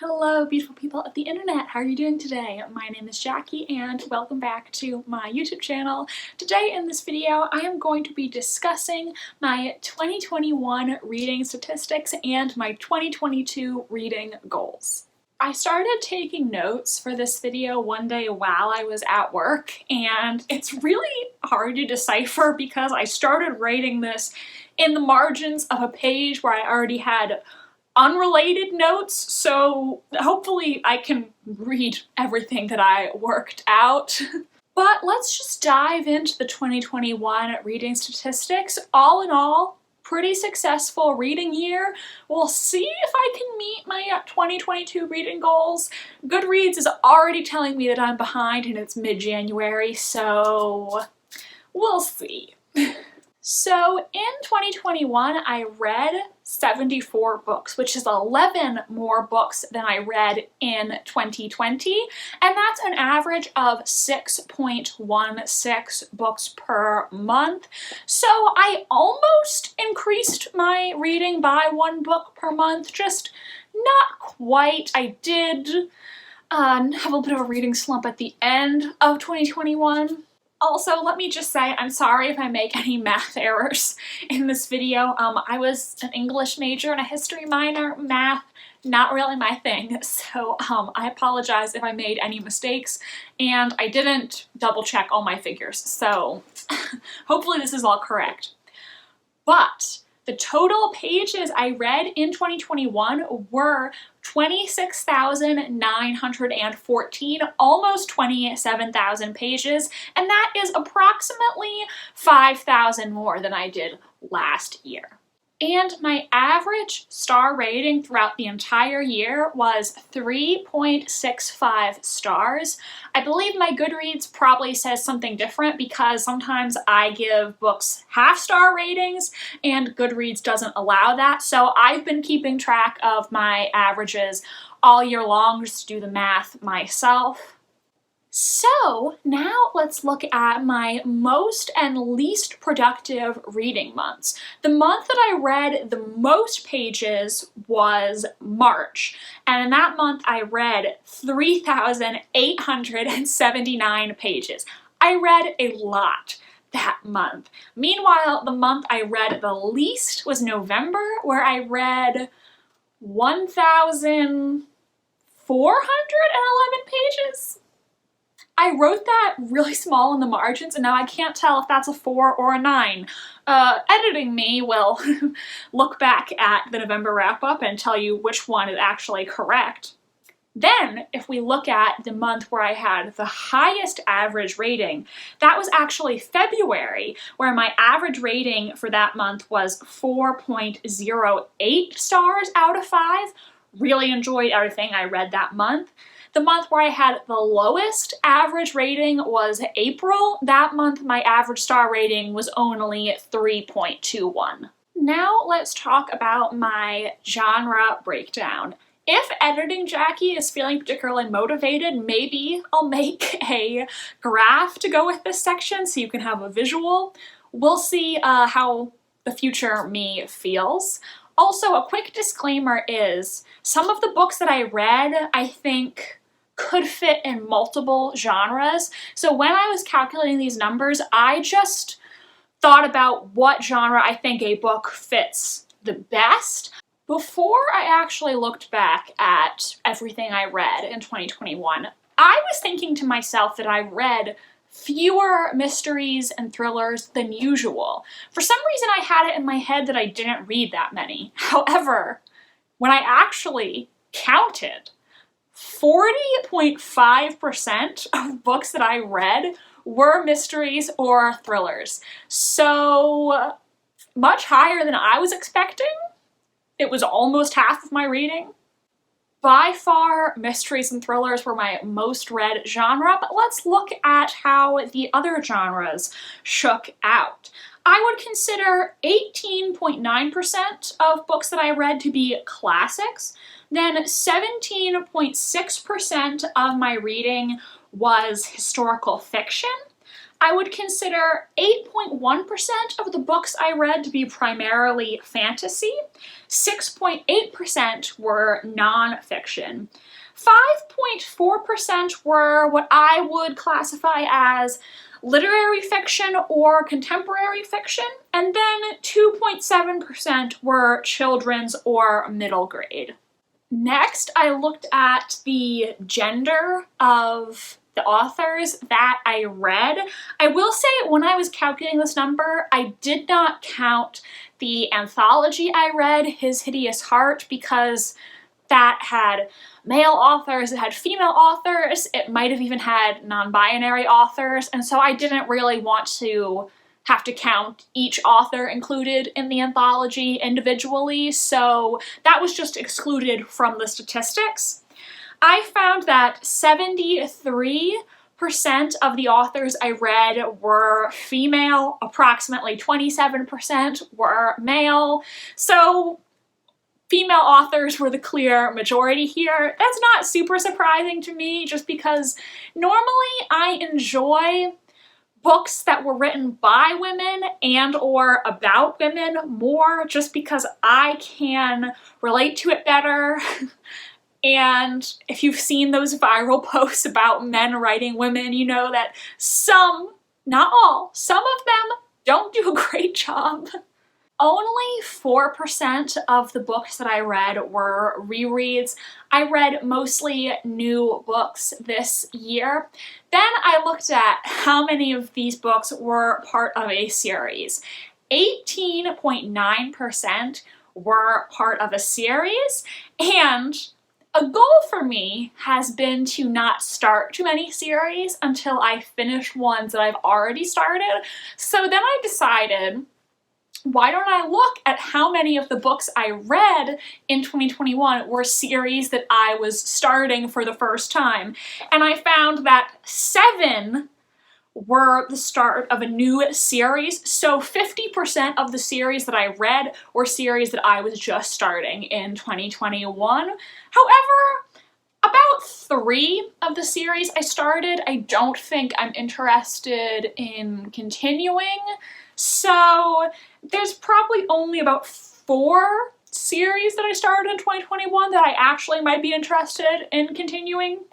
Hello, beautiful people of the internet. How are you doing today? My name is Jackie and welcome back to my YouTube channel. Today in this video, I am going to be discussing my 2021 reading statistics and my 2022 reading goals. I started taking notes for this video one day while I was at work, and it's really hard to decipher because I started writing this in the margins of a page where I already had unrelated notes, so hopefully I can read everything that I worked out. But let's just dive into the 2021 reading statistics. All in all, pretty successful reading year. We'll see if I can meet my 2022 reading goals. Goodreads is already telling me that I'm behind and it's mid-January, so we'll see. So in 2021, I read 74 books, which is 11 more books than I read in 2020, and that's an average of 6.16 books per month. So I almost increased my reading by 1 book per month, just not quite. I did have a little bit of a reading slump at the end of 2021. Also, let me just say, I'm sorry if I make any math errors in this video. I was an English major and a history minor. Math, not really my thing, so I apologize if I made any mistakes, and I didn't double check all my figures, so hopefully this is all correct. But the total pages I read in 2021 were 26,914, almost 27,000 pages, and that is approximately 5,000 more than I did last year. And my average star rating throughout the entire year was 3.65 stars. I believe my Goodreads probably says something different because sometimes I give books half-star ratings and Goodreads doesn't allow that. So I've been keeping track of my averages all year long just to do the math myself. So now let's look at my most and least productive reading months. The month that I read the most pages was March, and in that month I read 3,879 pages. I read a lot that month. Meanwhile, the month I read the least was November, where I read 1,411 pages. I wrote that really small in the margins, and now I can't tell if that's a 4 or a 9. Editing me will look back at the November wrap-up and tell you which one is actually correct. Then, if we look at the month where I had the highest average rating, that was actually February, where my average rating for that month was 4.08 stars out of 5. Really enjoyed everything I read that month. The month where I had the lowest average rating was April. That month my average star rating was only 3.21. Now let's talk about my genre breakdown. If Editing Jackie is feeling particularly motivated, maybe I'll make a graph to go with this section so you can have a visual. We'll see how the future me feels. Also, a quick disclaimer is, some of the books that I read, I think, could fit in multiple genres. So when I was calculating these numbers, I just thought about what genre I think a book fits the best before I actually looked back at everything I read in 2021. I was thinking to myself that I read fewer mysteries and thrillers than usual. For some reason I had it in my head that I didn't read that many. However, when I actually counted, 40.5% of books that I read were mysteries or thrillers. So much higher than I was expecting. It was almost half of my reading. By far, mysteries and thrillers were my most read genre, but let's look at how the other genres shook out. I would consider 18.9% of books that I read to be classics. Then 17.6% of my reading was historical fiction. I would consider 8.1% of the books I read to be primarily fantasy, 6.8% were nonfiction, 5.4% were what I would classify as literary fiction or contemporary fiction, and then 2.7% were children's or middle grade. Next, I looked at the gender of the authors that I read. I will say when I was calculating this number, I did not count the anthology I read, His Hideous Heart, because that had male authors, it had female authors, it might have even had non-binary authors, and so I didn't really want to have to count each author included in the anthology individually, so that was just excluded from the statistics. I found that 73% of the authors I read were female, approximately 27% were male, so female authors were the clear majority here. That's not super surprising to me, just because normally I enjoy books that were written by women and or about women more, just because I can relate to it better. And if you've seen those viral posts about men writing women, you know that some, not all, some of them don't do a great job. Only 4% of the books that I read were rereads. I read mostly new books this year. Then I looked at how many of these books were part of a series. 18.9% were part of a series, and a goal for me has been to not start too many series until I finish ones that I've already started. So then I decided, why don't I look at how many of the books I read in 2021 were series that I was starting for the first time? And I found that 7 were the start of a new series, so 50% of the series that I read were series that I was just starting in 2021. However, about 3 of the series I started, I don't think I'm interested in continuing, so there's probably only about 4 series that I started in 2021 that I actually might be interested in continuing.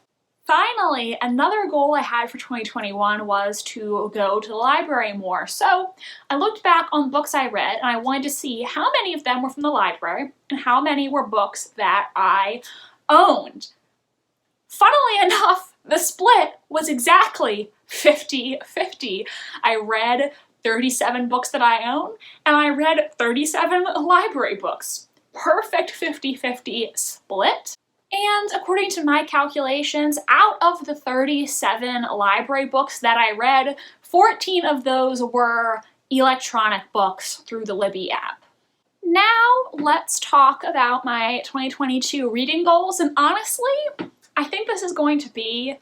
Finally, another goal I had for 2021 was to go to the library more. So I looked back on books I read and I wanted to see how many of them were from the library and how many were books that I owned. Funnily enough, the split was exactly 50-50. I read 37 books that I own, and I read 37 library books. Perfect 50-50 split. And according to my calculations, out of the 37 library books that I read, 14 of those were electronic books through the Libby app. Now let's talk about my 2022 reading goals, and honestly, I think this is going to be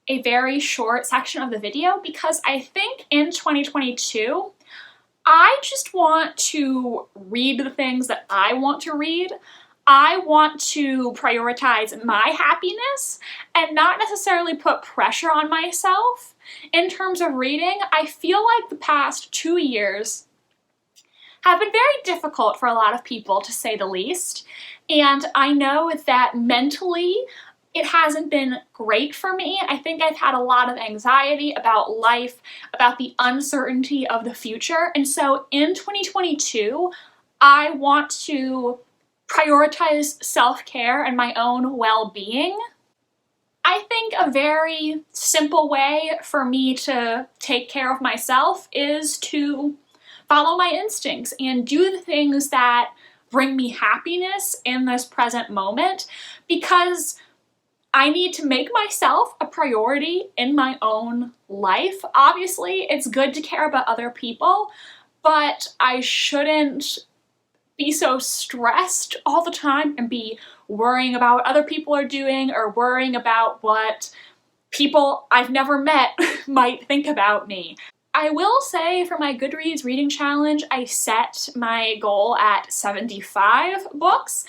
a very short section of the video because I think in 2022, I just want to read the things that I want to read. I want to prioritize my happiness and not necessarily put pressure on myself. In terms of reading, I feel like the past 2 years have been very difficult for a lot of people, to say the least. And I know that mentally, it hasn't been great for me. I think I've had a lot of anxiety about life, about the uncertainty of the future. And so in 2022, I want to prioritize self-care and my own well-being. I think a very simple way for me to take care of myself is to follow my instincts and do the things that bring me happiness in this present moment, because I need to make myself a priority in my own life. Obviously, it's good to care about other people, but I shouldn't be so stressed all the time and be worrying about what other people are doing or worrying about what people I've never met might think about me. I will say for my Goodreads reading challenge, I set my goal at 75 books,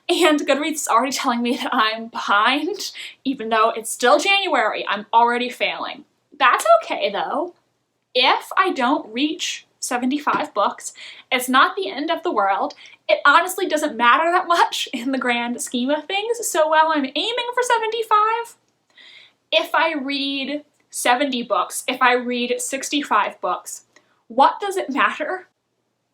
and Goodreads is already telling me that I'm behind, even though it's still January. I'm already failing. That's okay though. If I don't reach 75 books, it's not the end of the world. It honestly doesn't matter that much in the grand scheme of things. So while I'm aiming for 75, if I read 70 books, if I read 65 books, what does it matter?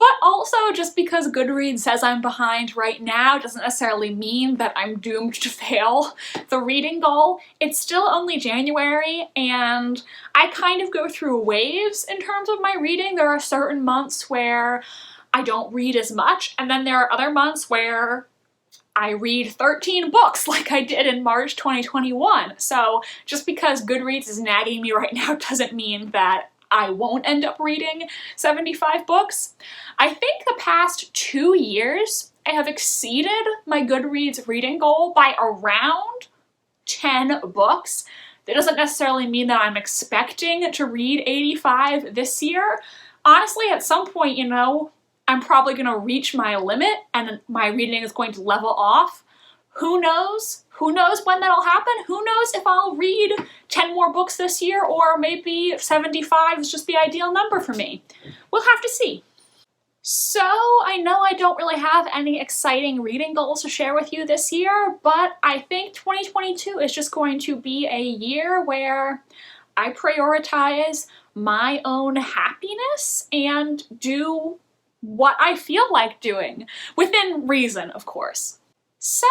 But also, just because Goodreads says I'm behind right now doesn't necessarily mean that I'm doomed to fail the reading goal. It's still only January, and I kind of go through waves in terms of my reading. There are certain months where I don't read as much, and then there are other months where I read 13 books like I did in March 2021. So just because Goodreads is nagging me right now doesn't mean that I won't end up reading 75 books. I think the past 2 years I have exceeded my Goodreads reading goal by around 10 books. That doesn't necessarily mean that I'm expecting to read 85 this year. Honestly, at some point, you know, I'm probably going to reach my limit and my reading is going to level off. Who knows? Who knows when that'll happen? Who knows if I'll read 10 more books this year, or maybe 75 is just the ideal number for me. We'll have to see. So I know I don't really have any exciting reading goals to share with you this year, but I think 2022 is just going to be a year where I prioritize my own happiness and do what I feel like doing, within reason, of course. So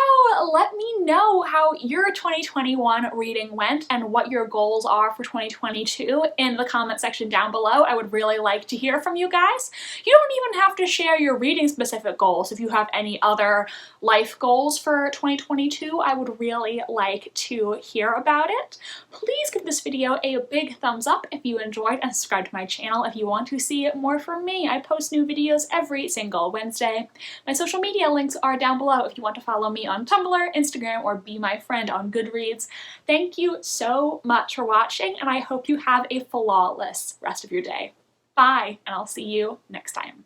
let me know how your 2021 reading went and what your goals are for 2022 in the comment section down below. I would really like to hear from you guys. You don't even have to share your reading specific goals. If you have any other life goals for 2022, I would really like to hear about it. Please give this video a big thumbs up if you enjoyed, and subscribe to my channel if you want to see more from me. I post new videos every single Wednesday. My social media links are down below if you want to follow me on Tumblr, Instagram, or be my friend on Goodreads. Thank you so much for watching, and I hope you have a flawless rest of your day. Bye, and I'll see you next time.